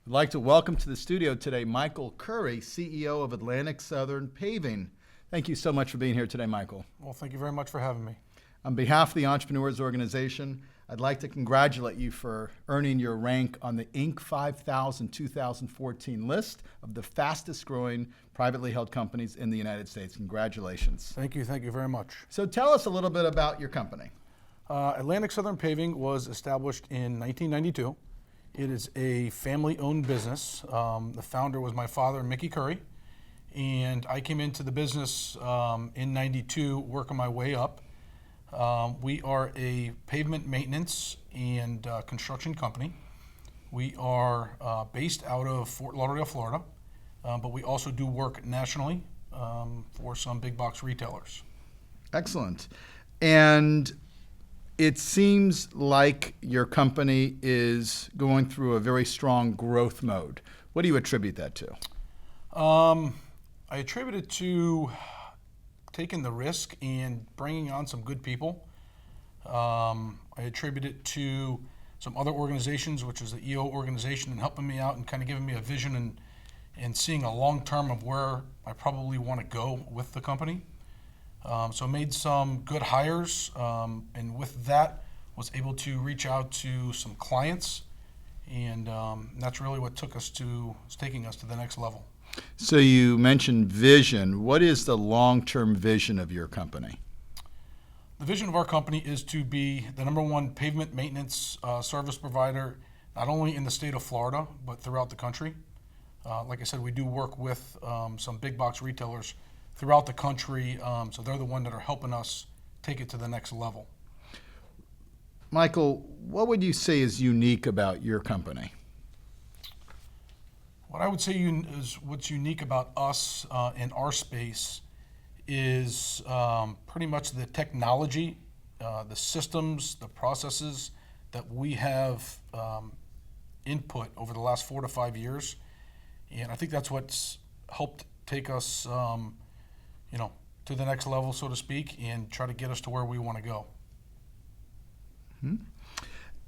I'd like to welcome to the studio today Michael Curry, CEO of Atlantic Southern Paving. Thank you so much for being here today, Michael. Well, thank you very much for having me. On behalf of the Entrepreneurs Organization, I'd like to congratulate you for earning your rank on the Inc. 5000 2014 list of the fastest growing privately held companies in the United States. Congratulations. Thank you very much. So tell us a little bit about your company. Atlantic Southern Paving was established in 1992. It is a family-owned business. The founder was my father, Mickey Curry, and I came into the business in 92, working my way up. We are a pavement maintenance and construction company. We are based out of Fort Lauderdale, Florida, but we also do work nationally for some big box retailers. Excellent. And it seems like your company is going through a very strong growth mode. What do you attribute that to? I attribute it to taking the risk and bringing on some good people. I attribute it to some other organizations, which is the EO organization, and helping me out and kind of giving me a vision and seeing a long term of where I probably want to go with the company. So I made some good hires, and with that was able to reach out to some clients, and that's really what is taking us to the next level. So you mentioned vision. What is the long-term vision of your company? The vision of our company is to be the #1 pavement maintenance service provider, not only in the state of Florida, but throughout the country. Like I said, we do work with some big box retailers throughout the country, so they're the ones that are helping us take it to the next level. Michael, what would you say is unique about your company? What I would say is what's unique about us in our space is pretty much the technology, the systems, the processes that we have input over the last 4 to 5 years. And I think that's what's helped take us to the next level, so to speak, and try to get us to where we want to go.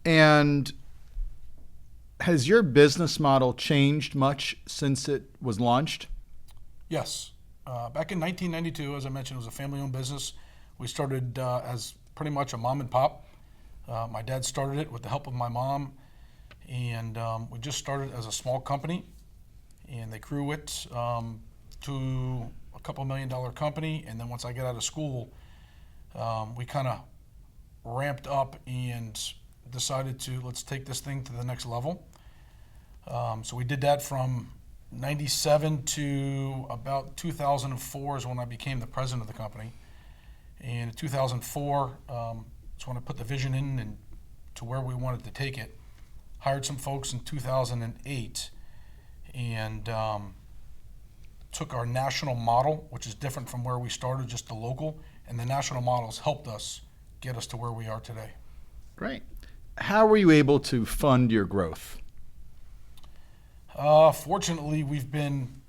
And has your business model changed much since it was launched? Yes. Back in 1992, as I mentioned, it was a family-owned business. We started as pretty much a mom and pop. My dad started it with the help of my mom, and we just started as a small company, and they grew it to a couple $1 million company. And then once I got out of school, we kind of ramped up and decided let's take this thing to the next level. So we did that from 97 to about 2004 is when I became the president of the company. And in 2004 is when I put the vision in and to where we wanted to take it. Hired some folks in 2008 and took our national model, which is different from where we started, just the local, and the national model has helped us get us to where we are today. Great. How were you able to fund your growth? Fortunately, we've been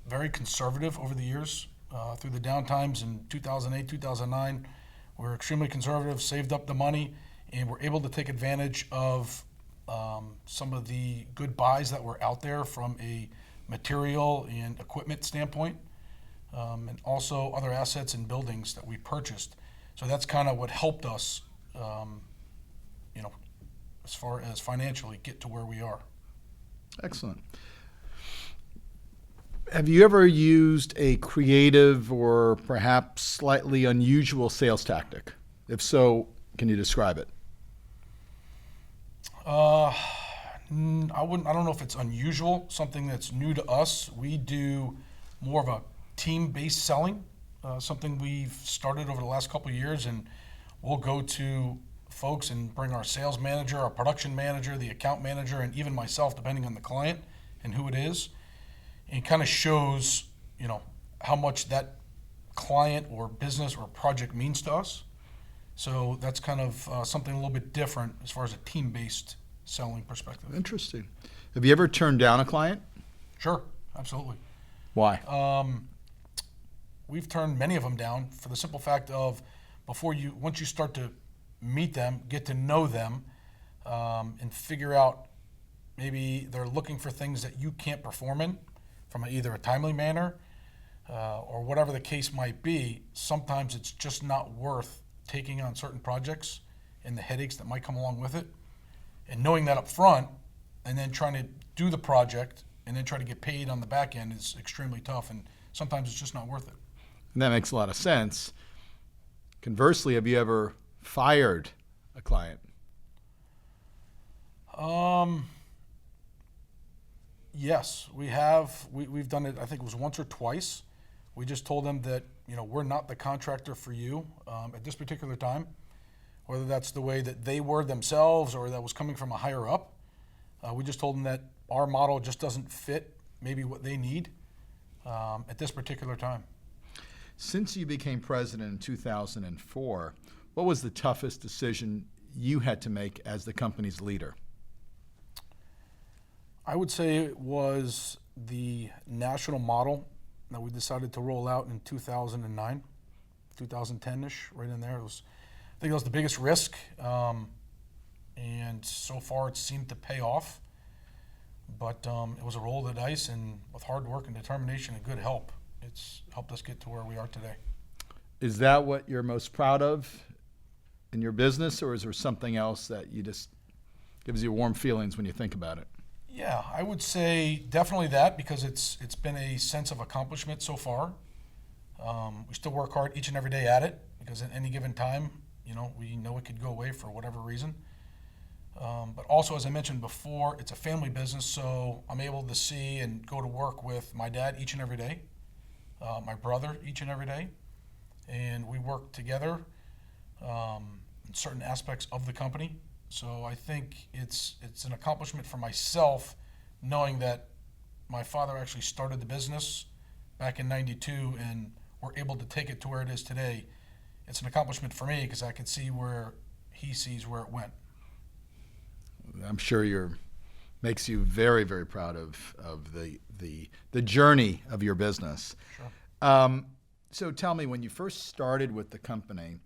very conservative over the years. Through the downtimes in 2008, 2009, we were extremely conservative, saved up the money, and were able to take advantage of some of the good buys that were out there from a material and equipment standpoint, and also other assets and buildings that we purchased. So that's kind of what helped us, as far as financially get to where we are. Excellent. Have you ever used a creative or perhaps slightly unusual sales tactic? If so, can you describe it? I don't know if it's unusual, something that's new to us. We do more of a team-based selling, something we've started over the last couple of years, and we'll go to folks and bring our sales manager, our production manager, the account manager, and even myself, depending on the client and who it is, and kind of shows, how much that client or business or project means to us. So that's kind of something a little bit different as far as a team-based selling perspective. Interesting. Have you ever turned down a client? Sure, absolutely. Why? We've turned many of them down for the simple fact of once you start to meet them, get to know them, and figure out maybe they're looking for things that you can't perform in from either a timely manner or whatever the case might be, sometimes it's just not worth taking on certain projects and the headaches that might come along with it. And knowing that up front and then trying to do the project and then try to get paid on the back end is extremely tough, and sometimes it's just not worth it. And that makes a lot of sense. Conversely, have you ever fired a client? Yes, we have. We've done it, I think it was once or twice. We just told them that, we're not the contractor for you at this particular time, whether that's the way that they were themselves or that was coming from a higher up. We just told them that our model just doesn't fit maybe what they need at this particular time. Since you became president in 2004, what was the toughest decision you had to make as the company's leader? I would say it was the national model that we decided to roll out in 2009, 2010-ish, right in there. I think that was the biggest risk, and so far it seemed to pay off. But it was a roll of the dice, and with hard work and determination and good help, it's helped us get to where we are today. Is that what you're most proud of in your business, or is there something else that you just gives you warm feelings when you think about it? Yeah, I would say definitely that, because it's been a sense of accomplishment so far. We still work hard each and every day at it, because at any given time, we know it could go away for whatever reason. But also, as I mentioned before, it's a family business, so I'm able to see and go to work with my dad each and every day, my brother each and every day, and we work together in certain aspects of the company. So I think it's an accomplishment for myself, knowing that my father actually started the business back in '92, and we're able to take it to where it is today. It's an accomplishment for me because I can see where he sees where it went. I'm sure makes you very, very proud of the journey of your business. Sure. So tell me, when you first started with the company,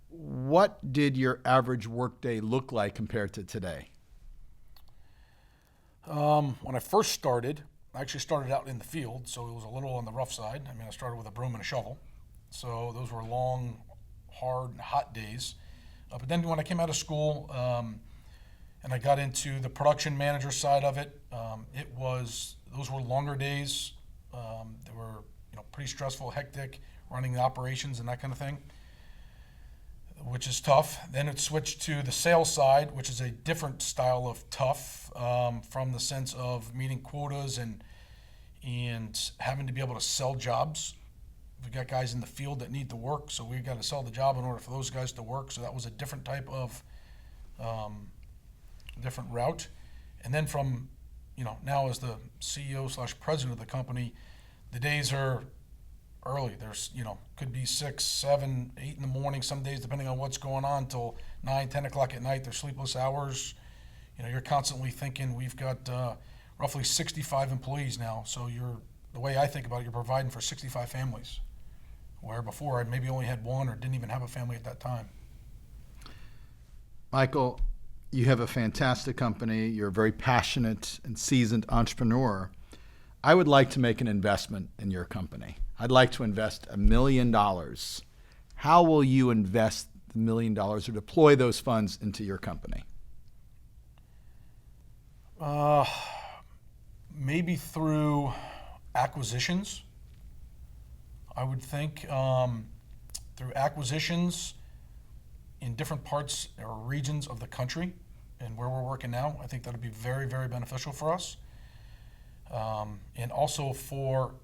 what did your average workday look like compared to today? When I first started, I actually started out in the field, so it was a little on the rough side. I started with a broom and a shovel. So those were long, hard, and hot days. But then when I came out of school and I got into the production manager side of it, those were longer days. They were pretty stressful, hectic, running the operations and that kind of thing, which is tough. Then it switched to the sales side, which is a different style of tough, from the sense of meeting quotas and having to be able to sell jobs. We've got guys in the field that need to work, so we've got to sell the job in order for those guys to work. So that was a different type of different route. And then from, now as the CEO/president of the company, the days are early. There's, could be 6, 7, 8 in the morning, some days, depending on what's going on, till 9, 10 o'clock at night. There's sleepless hours. You're constantly thinking. We've got roughly 65 employees now. So the way I think about it, you're providing for 65 families, where before I maybe only had one or didn't even have a family at that time. Michael, you have a fantastic company. You're a very passionate and seasoned entrepreneur. I would like to make an investment in your company. I'd like to invest $1 million. How will you invest the $1 million or deploy those funds into your company? Maybe through acquisitions. I would think through acquisitions in different parts or regions of the country and where we're working now. I think that would be very, very beneficial for us. And also for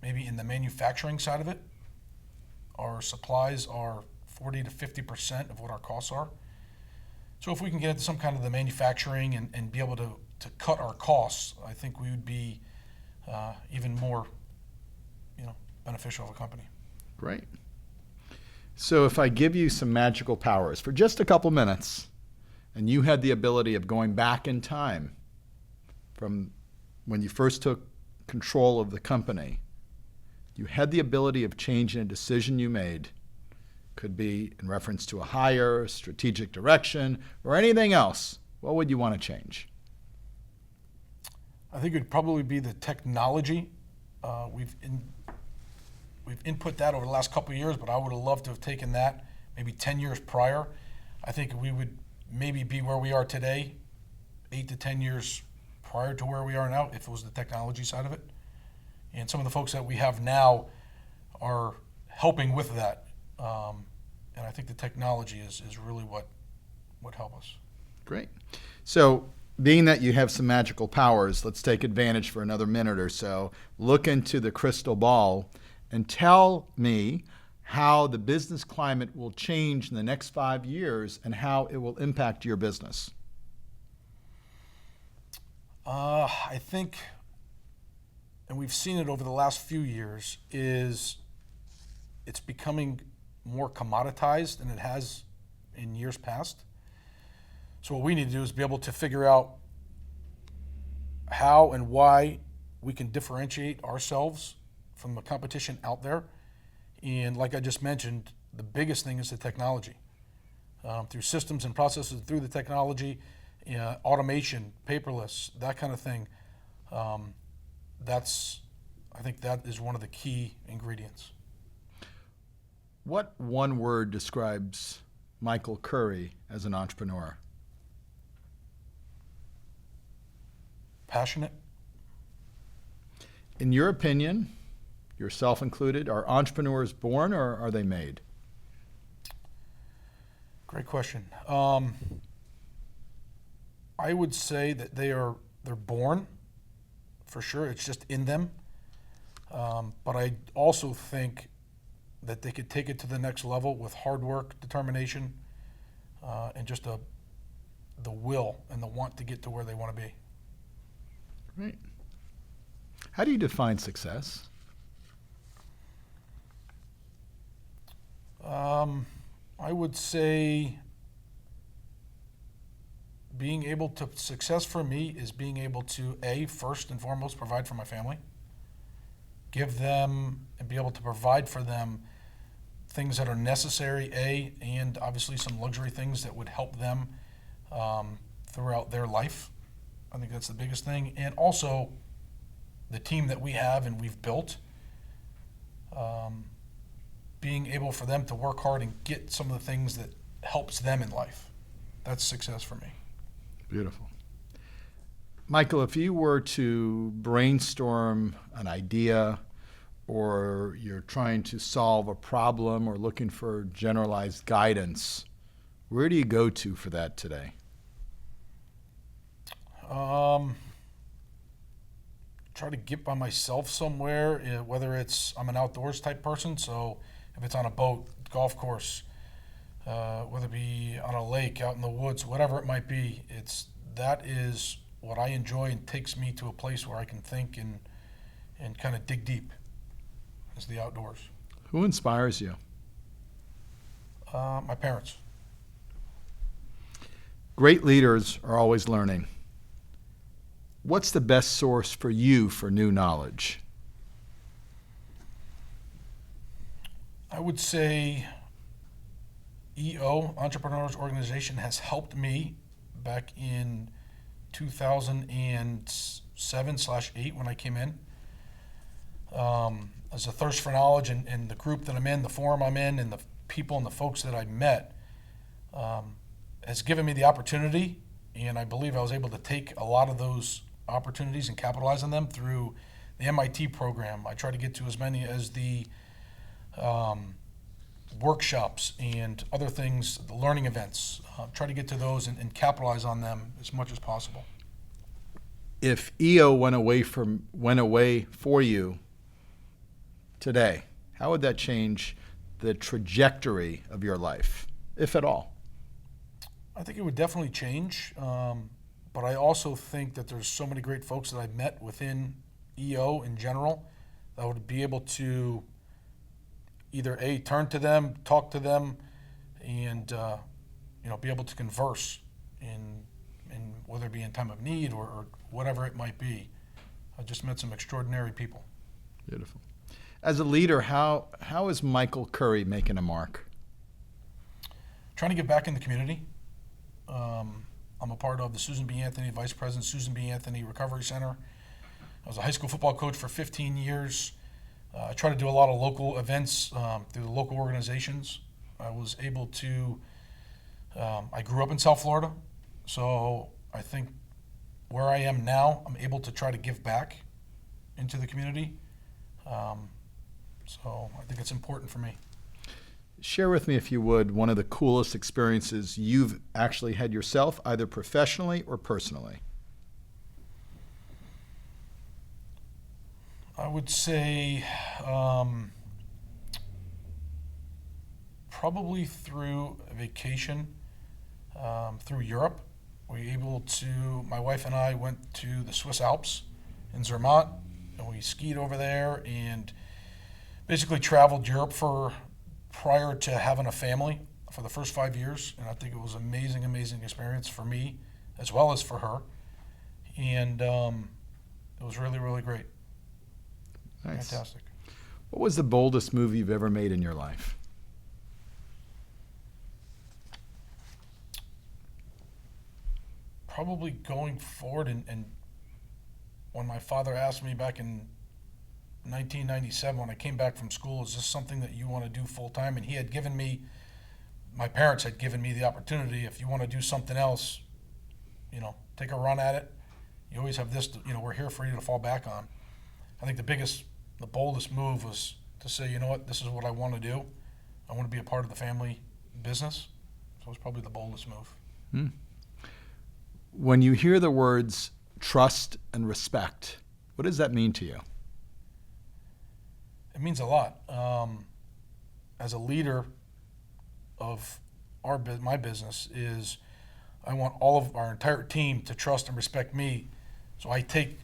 maybe in the manufacturing side of it, our supplies are 40 to 50% of what our costs are. So if we can get into some kind of the manufacturing and be able to cut our costs, I think we would be even more, beneficial of a company. Great. So if I give you some magical powers for just a couple minutes, and you had the ability of going back in time from when you first took control of the company, you had the ability of changing a decision you made, could be in reference to a hire, strategic direction, or anything else, what would you want to change? I think it'd probably be the technology. We've input that over the last couple of years, but I would have loved to have taken that maybe 10 years prior. I think we would maybe be where we are today, 8 to 10 years prior to where we are now, if it was the technology side of it. And some of the folks that we have now are helping with that. And I think the technology is really what would help us. Great. So, being that you have some magical powers, let's take advantage for another minute or so. Look into the crystal ball and tell me how the business climate will change in the next 5 years and how it will impact your business. I think, and we've seen it over the last few years, is it's becoming more commoditized than it has in years past. So what we need to do is be able to figure out how and why we can differentiate ourselves from the competition out there. And like I just mentioned, the biggest thing is the technology. Through systems and processes, through the technology, automation, paperless, that kind of thing. I think that is one of the key ingredients. What one word describes Michael Curry as an entrepreneur? Passionate. In your opinion, yourself included, are entrepreneurs born or are they made? Great question. I would say that they're born, for sure. It's just in them. But I also think that they could take it to the next level with hard work, determination, and just the will and the want to get to where they want to be. Great. How do you define success? I would say success for me is being able to, first and foremost, provide for my family, give them and be able to provide for them things that are necessary, and obviously some luxury things that would help them throughout their life. I think that's the biggest thing. And also the team that we have and we've built, being able for them to work hard and get some of the things that helps them in life. That's success for me. Beautiful. Michael, if you were to brainstorm an idea, or you're trying to solve a problem or looking for generalized guidance, where do you go to for that today? Try to get by myself somewhere, whether it's, I'm an outdoors type person, so if it's on a boat, golf course, whether it be on a lake, out in the woods, whatever it might be, that is what I enjoy and takes me to a place where I can think and kind of dig deep, is the outdoors. Who inspires you? My parents. Great leaders are always learning. What's the best source for you for new knowledge? I would say EO, Entrepreneurs Organization, has helped me back in 2007/8 when I came in. As a thirst for knowledge, and the group that I'm in, the forum I'm in, and the people and the folks that I met has given me the opportunity, and I believe I was able to take a lot of those opportunities and capitalize on them through the MIT program. I try to get to as many as the workshops and other things, the learning events. Try to get to those and capitalize on them as much as possible. If EO went away for you today, how would that change the trajectory of your life, if at all? I think it would definitely change, but I also think that there's so many great folks that I've met within EO in general that would be able to either turn to them, talk to them, and be able to converse in whether it be in time of need or whatever it might be. I just met some extraordinary people. Beautiful. As a leader, how is Michael Curry making a mark? Trying to get back in the community. I'm a part of the Susan B. Anthony, Vice President, Susan B. Anthony Recovery Center. I was a high school football coach for 15 years. I try to do a lot of local events through the local organizations. I was able to, I grew up in South Florida, so I think where I am now, I'm able to try to give back into the community. So I think it's important for me. Share with me, if you would, one of the coolest experiences you've actually had yourself, either professionally or personally. I would say probably through a vacation through Europe. My wife and I went to the Swiss Alps in Zermatt, and we skied over there and basically traveled Europe prior to having a family for the first 5 years. And I think it was an amazing, amazing experience for me as well as for her. And it was really, really great. Nice. Fantastic. What was the boldest move you've ever made in your life? Probably going forward, and when my father asked me back in 1997 when I came back from school, is this something that you want to do full time? And he had given me, my parents had given me the opportunity, if you want to do something else, take a run at it. You always have this, we're here for you to fall back on. I think the boldest move was to say, you know what, this is what I want to do. I want to be a part of the family business. So it was probably the boldest move. When you hear the words trust and respect, what does that mean to you? It means a lot. As a leader of my business, I want all of our entire team to trust and respect me. So I take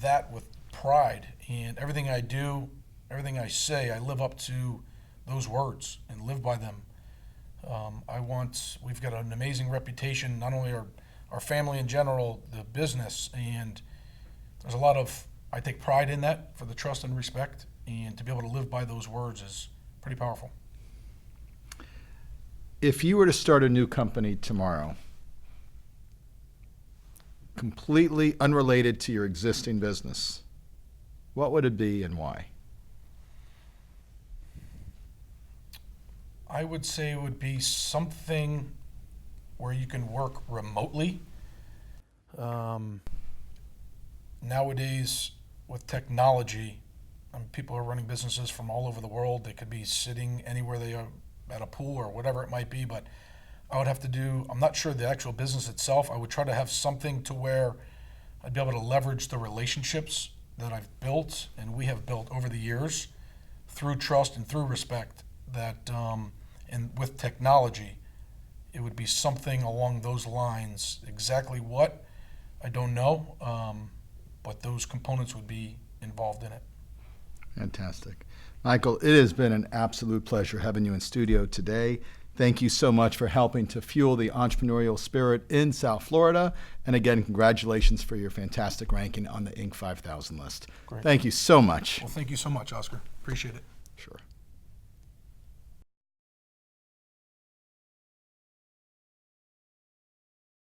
that with pride, and everything I do, everything I say, I live up to those words and live by them. We've got an amazing reputation, not only our family in general, the business, and I take pride in that for the trust and respect, and to be able to live by those words is pretty powerful. If you were to start a new company tomorrow, completely unrelated to your existing business, what would it be and why? I would say it would be something where you can work remotely. Nowadays, with technology, people are running businesses from all over the world. They could be sitting anywhere they are at a pool or whatever it might be, but I'm not sure the actual business itself. I would try to have something to where I'd be able to leverage the relationships that I've built and we have built over the years through trust and through respect, and with technology, it would be something along those lines. Exactly what, I don't know, but those components would be involved in it. Fantastic. Michael, it has been an absolute pleasure having you in studio today. Thank you so much for helping to fuel the entrepreneurial spirit in South Florida. And again, congratulations for your fantastic ranking on the Inc. 5000 list. Great. Thank you so much. Well, thank you so much, Oscar. Appreciate it. Sure.